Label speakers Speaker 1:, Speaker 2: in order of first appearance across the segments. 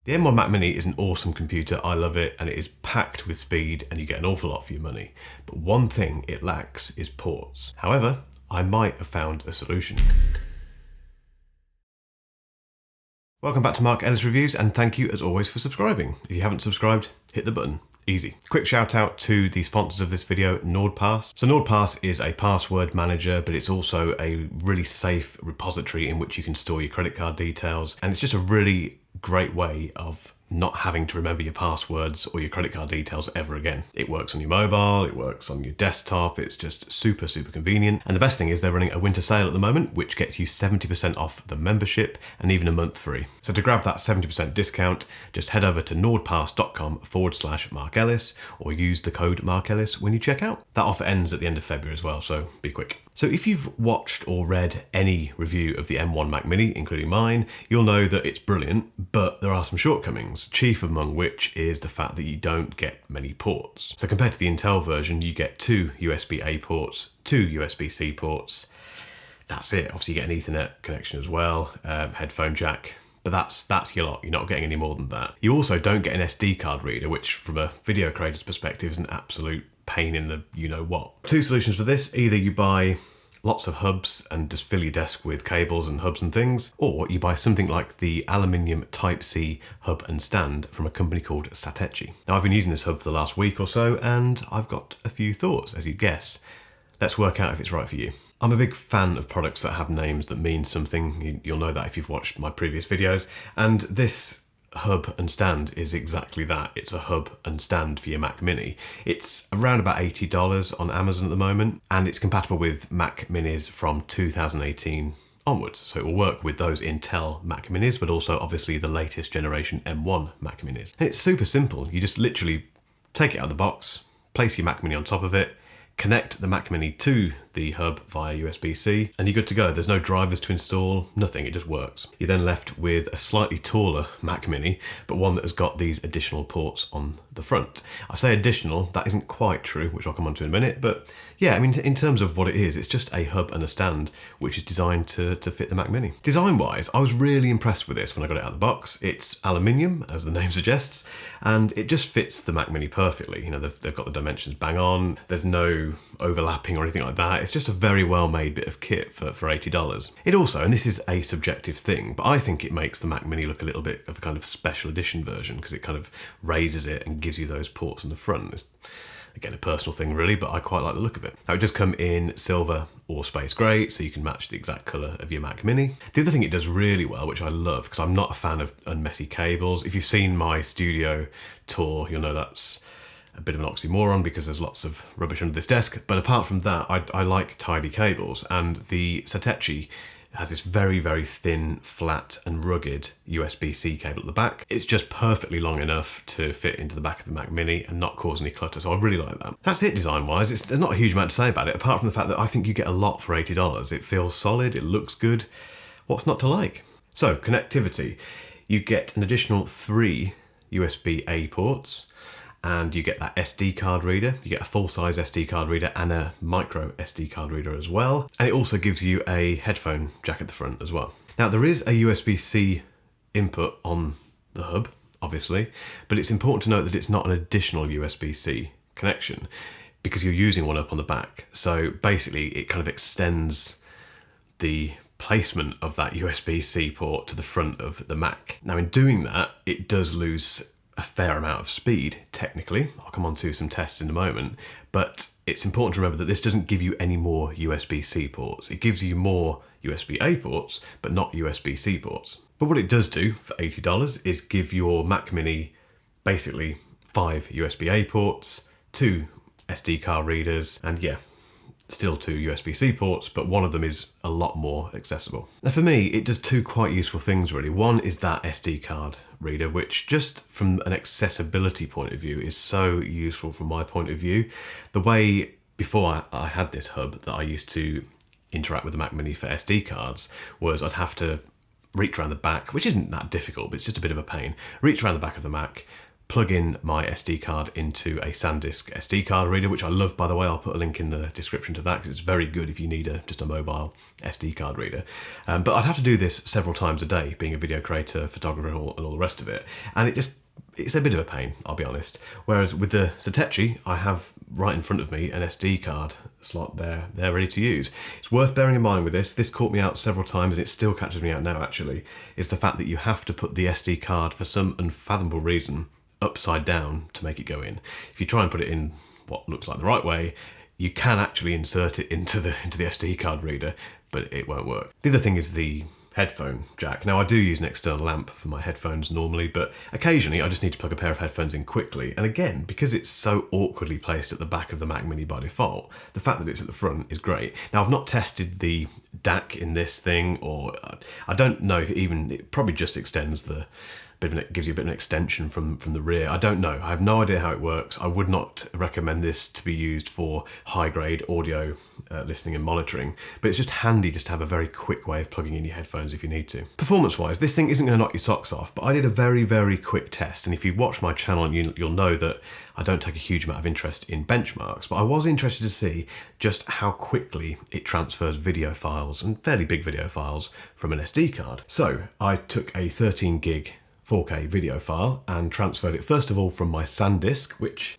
Speaker 1: The M1 Mac Mini is an awesome computer, I love it, and it is packed with speed and you get an awful lot for your money. But one thing it lacks is ports. However, I might have found a solution. Welcome back to Mark Ellis Reviews, and thank you as always for subscribing. If you haven't subscribed, hit the button. Easy. Quick shout out to the sponsors of this video, NordPass. So NordPass is a password manager, but it's also a really safe repository in which you can store your credit card details. And it's just a really great way of not having to remember your passwords or your credit card details ever again. It works on your mobile, it works on your desktop, it's just super convenient. And the best thing is they're running a winter sale at the moment, which gets you 70% off the membership and even a month free. So to grab that 70% discount, just head over to nordpass.com/Mark Ellis or use the code Mark Ellis when you check out. That offer ends at the end of February as well, so be quick. So if you've watched or read any review of the M1 Mac Mini, including mine, you'll know that it's brilliant, but there are some shortcomings, chief among which is the fact that you don't get many ports. So compared to the Intel version, you get 2 USB-A ports, 2 USB-C ports. That's it. Obviously you get an Ethernet connection as well, headphone jack. But that's your lot. You're not getting any more than that. You also don't get an SD card reader, which from a video creator's perspective is an absolute pain in the you-know-what. Two solutions for this: either you buy lots of hubs and just fill your desk with cables and hubs and things, or you buy something like the aluminium Type-C hub and stand from a company called Satechi. Now I've been using this hub for the last week or so, and I've got a few thoughts, as you'd guess. Let's work out if it's right for you. I'm a big fan of products that have names that mean something. You'll know that if you've watched my previous videos. And this hub and stand is exactly that. It's a hub and stand for your Mac Mini. It's around about $80 on Amazon at the moment, and it's compatible with Mac Minis from 2018 onwards. So it will work with those Intel Mac Minis, but also obviously the latest generation M1 Mac Minis. And it's super simple. You just literally take it out of the box, place your Mac Mini on top of it, connect the Mac Mini to the hub via USB-C, and you're good to go. There's no drivers to install, nothing, it just works. You're then left with a slightly taller Mac Mini, but one that has got these additional ports on the front. I say additional, that isn't quite true, which I'll come on to in a minute, but yeah, I mean, in terms of what it is, it's just a hub and a stand, which is designed to fit the Mac Mini. Design-wise, I was really impressed with this when I got it out of the box. It's aluminium, as the name suggests, and it just fits the Mac Mini perfectly. You know, they've got the dimensions bang on, there's no overlapping or anything like that. It's just a very well-made bit of kit for $80. It also, and this is a subjective thing, but I think it makes the Mac Mini look a little bit of a kind of special edition version, because it kind of raises it and gives you those ports on the front. It's, again, a personal thing really, but I quite like the look of it. Now it does come in silver or space grey, so you can match the exact colour of your Mac Mini. The other thing it does really well, which I love, because I'm not a fan of unmessy cables. If you've seen my studio tour, you'll know that's a bit of an oxymoron because there's lots of rubbish under this desk. But apart from that, I like tidy cables, and the Satechi has this very thin, flat and rugged USB-C cable at the back. It's just perfectly long enough to fit into the back of the Mac Mini and not cause any clutter, so I really like that. That's it design-wise. There's not a huge amount to say about it, apart from the fact that I think you get a lot for $80. It feels solid, it looks good. What's not to like? So, connectivity. You get an additional 3 USB-A ports, and you get that SD card reader. You get a full-size SD card reader and a micro SD card reader as well. And it also gives you a headphone jack at the front as well. Now there is a USB-C input on the hub, obviously, but it's important to note that it's not an additional USB-C connection because you're using one up on the back. So basically it kind of extends the placement of that USB-C port to the front of the Mac. Now in doing that, it does lose a fair amount of speed, technically. I'll come on to some tests in a moment, but it's important to remember that this doesn't give you any more USB-C ports. It gives you more USB-A ports, but not USB-C ports. But what it does do for $80 is give your Mac Mini basically 5 USB-A ports, 2 SD card readers, and yeah, still 2 USB-C ports, but one of them is a lot more accessible. Now for me, it does 2 quite useful things really. One is that SD card reader, which just from an accessibility point of view is so useful from my point of view. The way before I had this hub that I used to interact with the Mac Mini for SD cards was I'd have to reach around the back, which isn't that difficult, but it's just a bit of a pain. Reach around the back of the Mac, plug in my SD card into a SanDisk SD card reader, which I love, by the way. I'll put a link in the description to that because it's very good if you need just a mobile SD card reader. But I'd have to do this several times a day, being a video creator, photographer, and all the rest of it. And it's a bit of a pain, I'll be honest. Whereas with the Satechi, I have right in front of me an SD card slot there, ready to use. It's worth bearing in mind with this caught me out several times, and it still catches me out now actually, is the fact that you have to put the SD card, for some unfathomable reason, upside down to make it go in. If you try and put it in what looks like the right way, you can actually insert it into the SD card reader, but it won't work. The other thing is the headphone jack. Now I do use an external amp for my headphones normally, but occasionally I just need to plug a pair of headphones in quickly. And again, because it's so awkwardly placed at the back of the Mac Mini by default, the fact that it's at the front is great. Now I've not tested the DAC in this thing, or I don't know if it probably just extends gives you a bit of an extension from the rear. I don't know. I have no idea how it works. I would not recommend this to be used for high-grade audio listening and monitoring, but it's just handy just to have a very quick way of plugging in your headphones if you need to. Performance-wise, this thing isn't going to knock your socks off, but I did a very, very quick test, and if you watch my channel, you'll know that I don't take a huge amount of interest in benchmarks, but I was interested to see just how quickly it transfers video files, and fairly big video files, from an SD card. So I took a 13 gig 4K video file and transferred it first of all from my SanDisk, which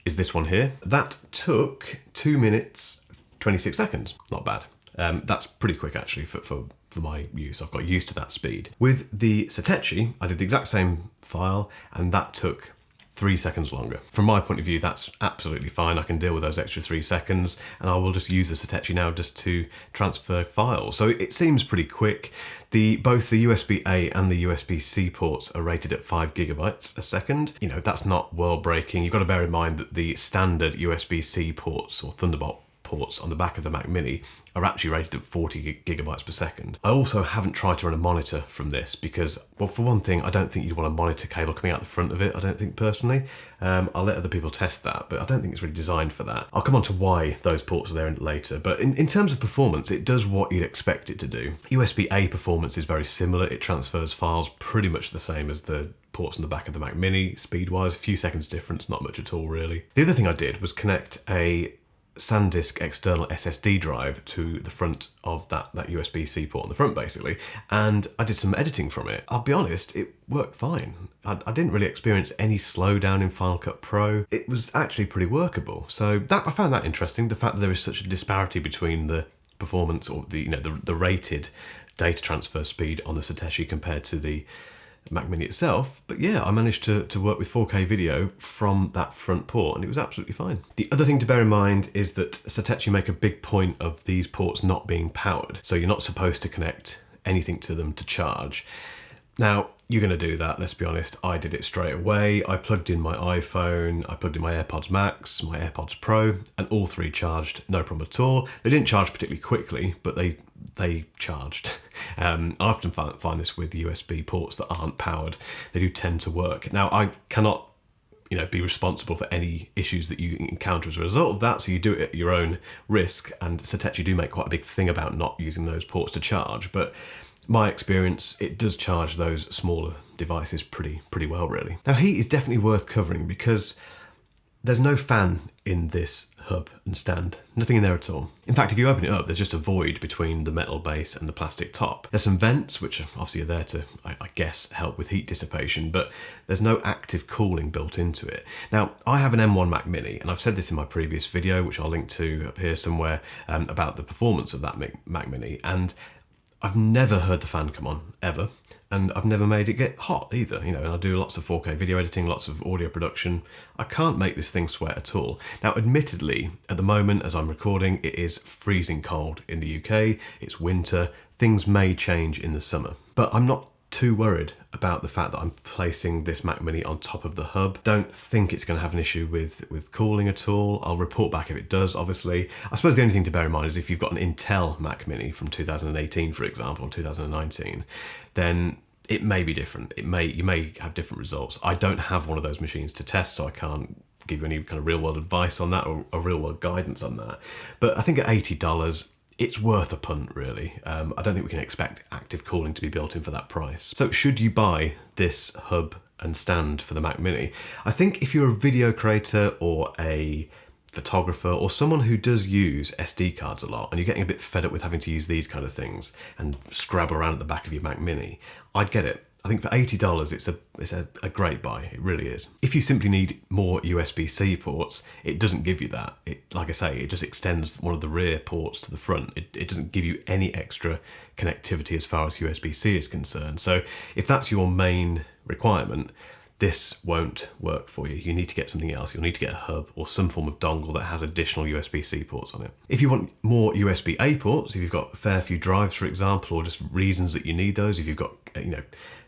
Speaker 1: is this one here. That took 2 minutes 26 seconds. Not bad. That's pretty quick actually for my use. I've got used to that speed. With the Satechi, I did the exact same file and that took 3 seconds longer. From my point of view, that's absolutely fine. I can deal with those extra 3 seconds, and I will just use the Satechi now just to transfer files. So it seems pretty quick. Both the USB-A and the USB-C ports are rated at 5 gigabytes a second. You know, that's not world breaking. You've got to bear in mind that the standard USB-C ports or Thunderbolt ports on the back of the Mac Mini are actually rated at 40 gigabytes per second. I also haven't tried to run a monitor from this because, well, for one thing, I don't think you'd want a monitor cable coming out the front of it, I don't think personally. I'll let other people test that, but I don't think it's really designed for that. I'll come on to why those ports are there later, but in terms of performance, it does what you'd expect it to do. USB-A performance is very similar. It transfers files pretty much the same as the ports on the back of the Mac Mini, speed-wise, a few seconds difference, not much at all really. The other thing I did was connect a SanDisk external SSD drive to the front of that USB-C port on the front basically, and I did some editing from it. I'll be honest, it worked fine. I didn't really experience any slowdown in Final Cut Pro. It was actually pretty workable. So I found that interesting, the fact that there is such a disparity between the performance or the rated data transfer speed on the Satechi compared to the Mac Mini itself. But yeah, I managed to work with 4K video from that front port and it was absolutely fine. The other thing to bear in mind is that Satechi make a big point of these ports not being powered. So you're not supposed to connect anything to them to charge. Now, you're going to do that, let's be honest. I did it straight away. I plugged in my iPhone, I plugged in my AirPods Max, my AirPods Pro, and all three charged no problem at all. They didn't charge particularly quickly, but they charged. I often find this with USB ports that aren't powered. They do tend to work. Now, I cannot be responsible for any issues that you encounter as a result of that, so you do it at your own risk, and Satechi do make quite a big thing about not using those ports to charge, but my experience, it does charge those smaller devices pretty well, really. Now, heat is definitely worth covering because there's no fan in this hub and stand, nothing in there at all. In fact, if you open it up, there's just a void between the metal base and the plastic top. There's some vents, which obviously are there to, I guess, help with heat dissipation, but there's no active cooling built into it. Now, I have an M1 Mac Mini, and I've said this in my previous video, which I'll link to up here somewhere, about the performance of that Mac Mini, and I've never heard the fan come on, ever. And I've never made it get hot either, and I do lots of 4K video editing, lots of audio production. I can't make this thing sweat at all. Now, admittedly, at the moment, as I'm recording, it is freezing cold in the UK, it's winter, things may change in the summer. But I'm not too worried about the fact that I'm placing this Mac Mini on top of the hub. Don't think it's going to have an issue with cooling at all. I'll report back if it does, obviously. I suppose the only thing to bear in mind is if you've got an Intel Mac Mini from 2018, for example, or 2019, then it may be different. You may have different results. I don't have one of those machines to test, so I can't give you any kind of real world advice on that or real world guidance on that. But I think at $80, it's worth a punt, really. I don't think we can expect active cooling to be built in for that price. So should you buy this hub and stand for the Mac Mini. I think if you're a video creator or a photographer or someone who does use SD cards a lot and you're getting a bit fed up with having to use these kind of things and scrabble around at the back of your Mac Mini, I'd get it. I think for $80, it's a great buy. It really is. If you simply need more USB-C ports, it doesn't give you that. Like I say, it just extends one of the rear ports to the front. It doesn't give you any extra connectivity as far as USB-C is concerned. So if that's your main requirement, this won't work for you. You need to get something else. You'll need to get a hub or some form of dongle that has additional USB-C ports on it. If you want more USB-A ports, if you've got a fair few drives, for example, or just reasons that you need those, if you've got,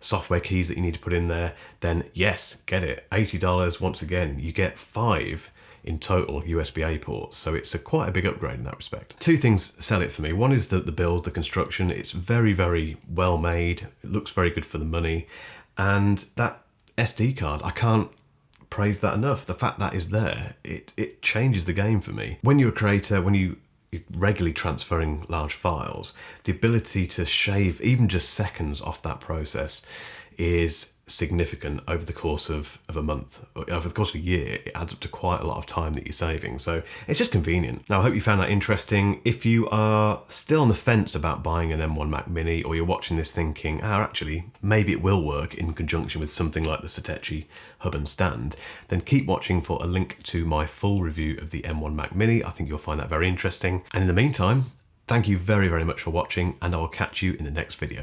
Speaker 1: software keys that you need to put in there, then yes, get it. $80, once again, you get 5 in total USB-A ports. So it's quite a big upgrade in that respect. 2 things sell it for me. One is the build, the construction. It's very, very well made. It looks very good for the money. And that SD card, I can't praise that enough. The fact that is there, it changes the game for me. When you're a creator, when you're regularly transferring large files, the ability to shave even just seconds off that process is significant over the course of a month. Over the course of a year, it adds up to quite a lot of time that you're saving. So it's just convenient. Now, I hope you found that interesting. If you are still on the fence about buying an M1 Mac Mini, or you're watching this thinking, actually, maybe it will work in conjunction with something like the Satechi hub and stand, then keep watching for a link to my full review of the M1 Mac Mini. I think you'll find that very interesting. And in the meantime, thank you very, very much for watching, and I will catch you in the next video.